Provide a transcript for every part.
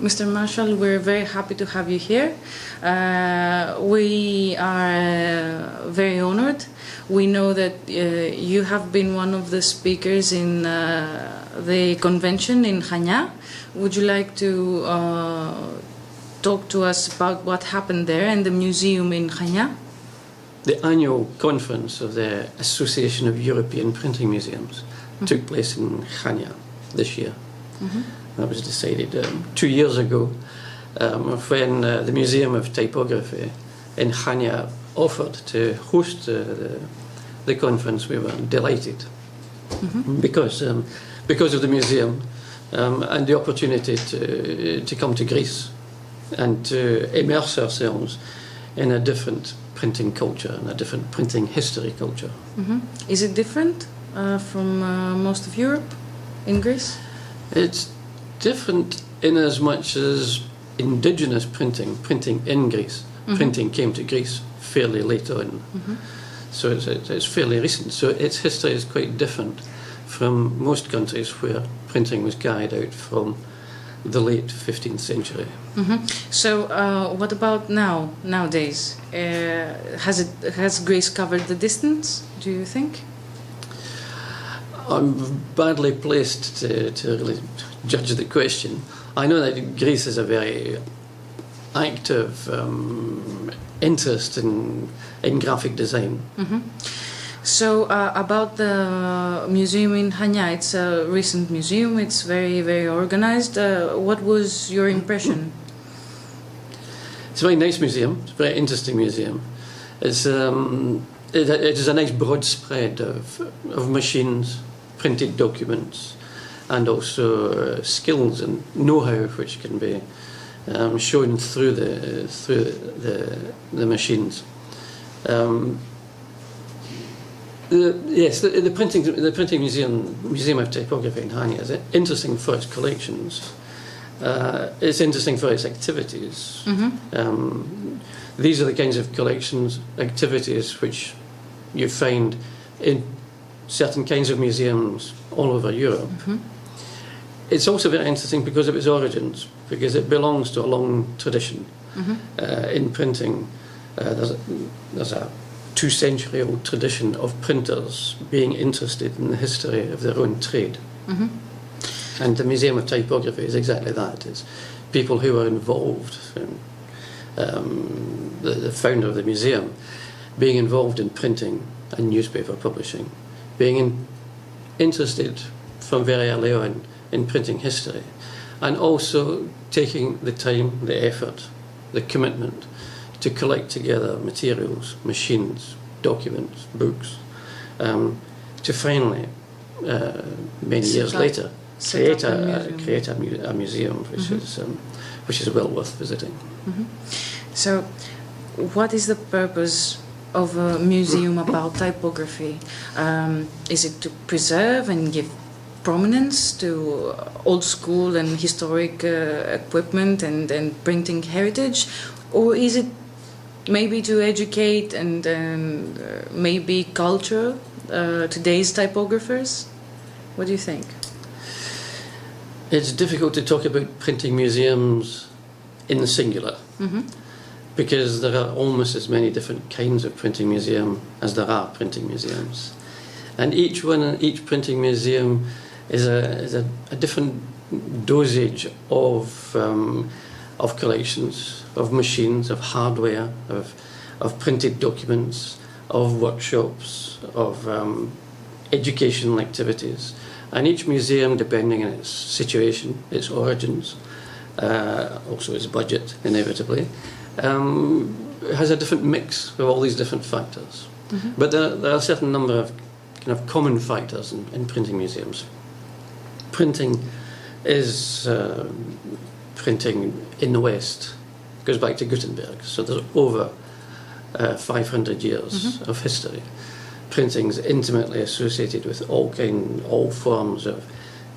Mr. Marshall, we're very happy to have you here. We are very honored. We know that you have been one of the speakers in the convention in Chania. Would you like to talk to us about what happened there and the museum in Chania? The annual conference of the Association of European Printing Museums took place in Chania this year. That was decided 2 years ago when the Museum of Typography in Chania offered to host the conference. We were delighted because of the museum and the opportunity to come to Greece and to immerse ourselves in a different printing culture and a different printing history culture. Is it different from most of Europe in Greece? It's different in as much as indigenous printing in Greece. Printing came to Greece fairly late on, so it's fairly recent. So its history is quite different from most countries where printing was carried out from the late 15th century. So what about nowadays? Has Greece covered the distance, do you think? I'm badly placed to really judge the question. I know that Greece is a very active interest in graphic design. So about the museum in Chania, it's a recent museum, it's very, very organized. What was your impression? It's a very nice museum, it's a very interesting museum. It is a nice broad spread of machines, printed documents, and also skills and know-how which can be shown through the machines. The printing museum of typography in Chania is interesting for its collections. It's interesting for its activities. These are the kinds of collections, activities which you find in certain kinds of museums all over Europe. It's also very interesting because of its origins, because it belongs to a long tradition in printing. There's a 2-century-old tradition of printers being interested in the history of their own trade. And the Museum of Typography is exactly that. It's people who are involved, the founder of the museum, being involved in printing and newspaper publishing, being interested from very early on in printing history, and also taking the time, the effort, the commitment to collect together materials, machines, documents, books, to finally, many years later, create a museum which is well worth visiting. So, what is the purpose of a museum about typography? Is it to preserve and give prominence to old school and historic equipment and printing heritage, or is it maybe to educate and maybe culture today's typographers? What do you think? It's difficult to talk about printing museums in the singular, because there are almost as many different kinds of printing museum as there are printing museums, and each printing museum is a different dosage of collections, of machines, of hardware, of printed documents, of workshops, of educational activities. And each museum, depending on its situation, its origins, also its budget, inevitably, has a different mix of all these different factors. But there are a certain number of kind of common factors in printing museums. Printing is printing in the West. It goes back to Gutenberg, so there's over 500 years of history. Printing is intimately associated with all forms of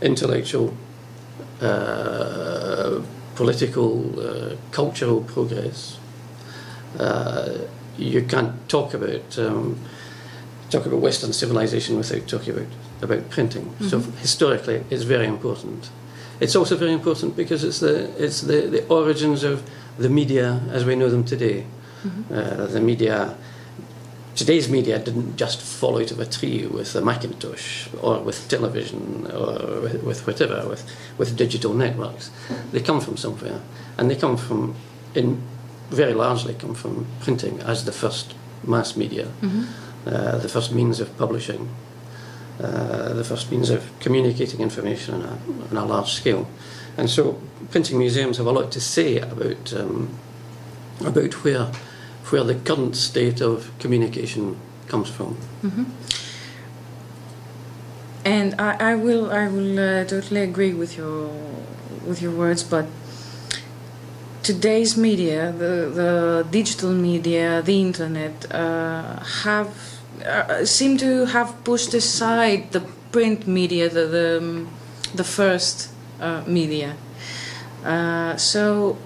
intellectual, political, cultural progress. You can't talk about Western civilization without talking about printing. So historically, it's very important. It's also very important because it's the origins of the media as we know them today. The media, today's media didn't just fall out of a tree with a Macintosh or with television or with whatever, with digital networks. They come from somewhere, and they come from, very largely come from printing as the first mass media, the first means of publishing, the first means of communicating information on a large scale. And so printing museums have a lot to say about where the current state of communication comes from. And I will totally agree with your words, but today's media, the digital media, the internet, seem to have pushed aside the print media, the first media. So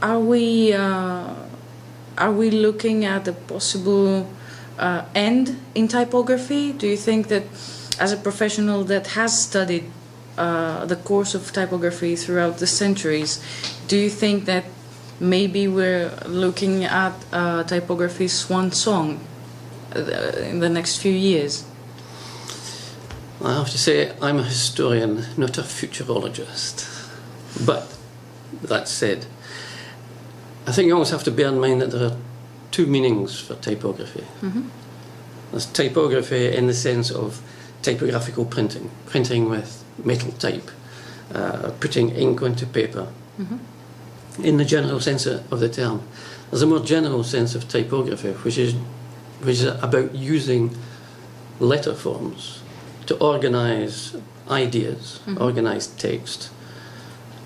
are we looking at a possible end in typography? Do you think that, as a professional that has studied the course of typography throughout the centuries, do you think that maybe we're looking at typography's swan song in the next few years? I have to say I'm a historian, not a futurologist. But that said, I think you always have to bear in mind that there are two meanings for typography. There's typography in the sense of typographical printing, printing with metal type, putting ink onto paper, in the general sense of the term. There's a more general sense of typography, which is about using letter forms to organize ideas, organize text,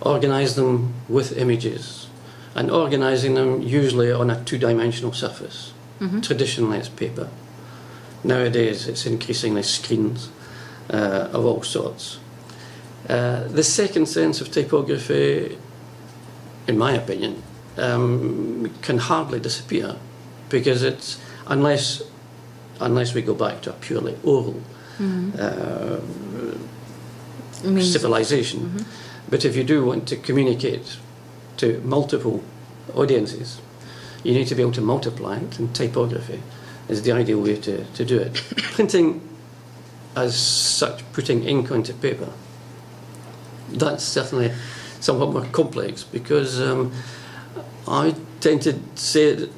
organize them with images, and organizing them usually on a two-dimensional surface. Traditionally it's paper. Nowadays it's increasingly screens of all sorts. The second sense of typography, in my opinion, can hardly disappear, because it's, unless we go back to a purely oral civilization. But if you do want to communicate to multiple audiences, you need to be able to multiply it, and typography is the ideal way to do it. Printing as such, putting ink onto paper, that's certainly somewhat more complex, because I tend to say that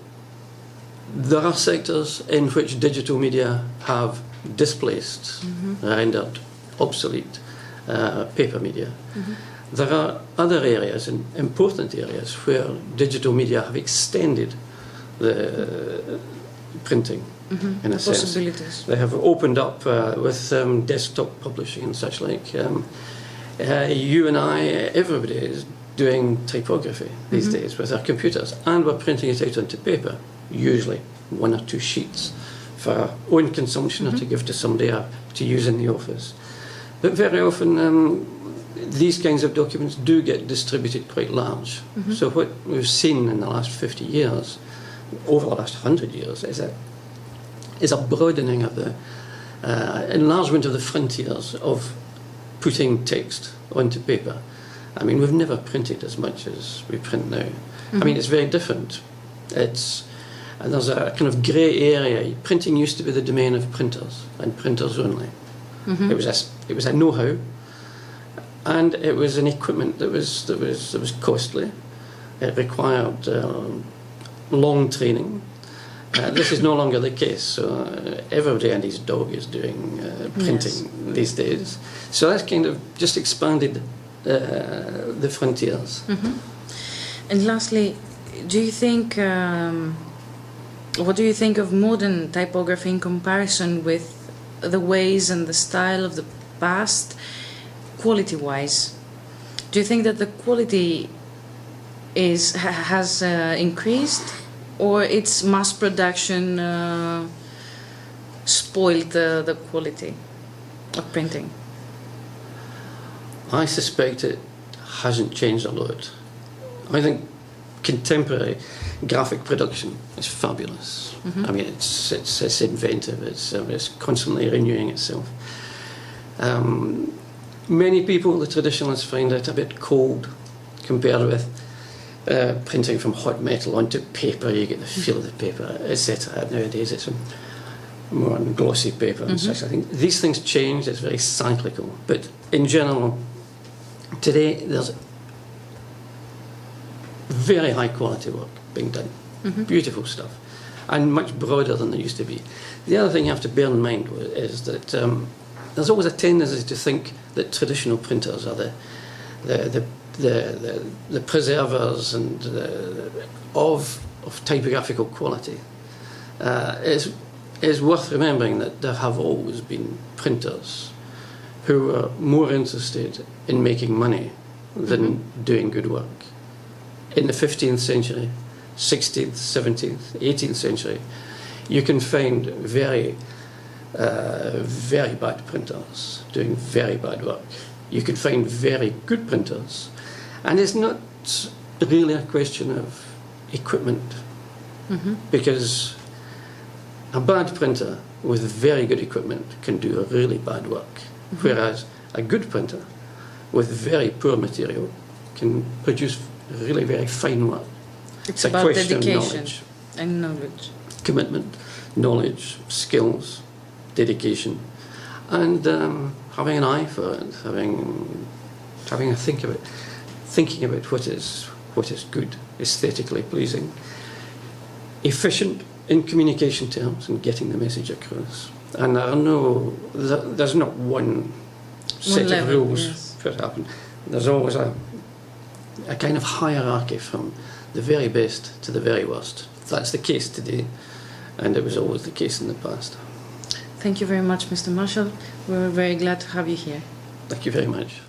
there are sectors in which digital media have displaced, rendered obsolete paper media. There are other areas, and important areas, where digital media have extended the printing in a sense. Possibilities. They have opened up with desktop publishing and such like. You and I, everybody is doing typography these days with our computers, and we're printing it out onto paper, usually 1 or 2 sheets for our own consumption or to give to somebody or to use in the office. But very often these kinds of documents do get distributed quite large. So what we've seen in the last 50 years, over the last 100 years, is a broadening of the enlargement of the frontiers of putting text onto paper. I mean, we've never printed as much as we print now. I mean, it's very different. And there's a kind of grey area. Printing used to be the domain of printers, and printers only. It was a know-how, and it was an equipment that was costly. It required long training. This is no longer the case. So everybody and his dog is doing printing these days. So that's kind of just expanded the frontiers. And lastly, do you think, what do you think of modern typography in comparison with the ways and the style of the past, quality-wise? Do you think that the quality has increased, or its mass production spoiled the quality of printing? I suspect it hasn't changed a lot. I think contemporary graphic production is fabulous. I mean, it's inventive. It's constantly renewing itself. Many people, the traditionalists, find it a bit cold compared with printing from hot metal onto paper. You get the feel of the paper, etc. Nowadays it's more on glossy paper and such. I think these things change. It's very cyclical. But in general, today there's very high quality work being done. Beautiful stuff. And much broader than there used to be. The other thing you have to bear in mind is that there's always a tendency to think that traditional printers are the preservers and of typographical quality. It's worth remembering that there have always been printers who are more interested in making money than doing good work. In the 15th century, 16th, 17th, 18th century, you can find very bad printers doing very bad work. You can find very good printers, and it's not really a question of equipment, because a bad printer with very good equipment can do a really bad work, whereas a good printer with very poor material can produce really very fine work. It's about question dedication of knowledge, and knowledge. commitment, knowledge, skills, dedication, and having an eye for it, having a thinking about what is good, aesthetically pleasing, efficient in communication terms, and getting the message across. And there's not one set of rules for it happen. There's always a kind of hierarchy from the very best to the very worst. That's the case today, and it was always the case in the past. Thank you very much, Mr. Marshall. We're very glad to have you here. Thank you very much.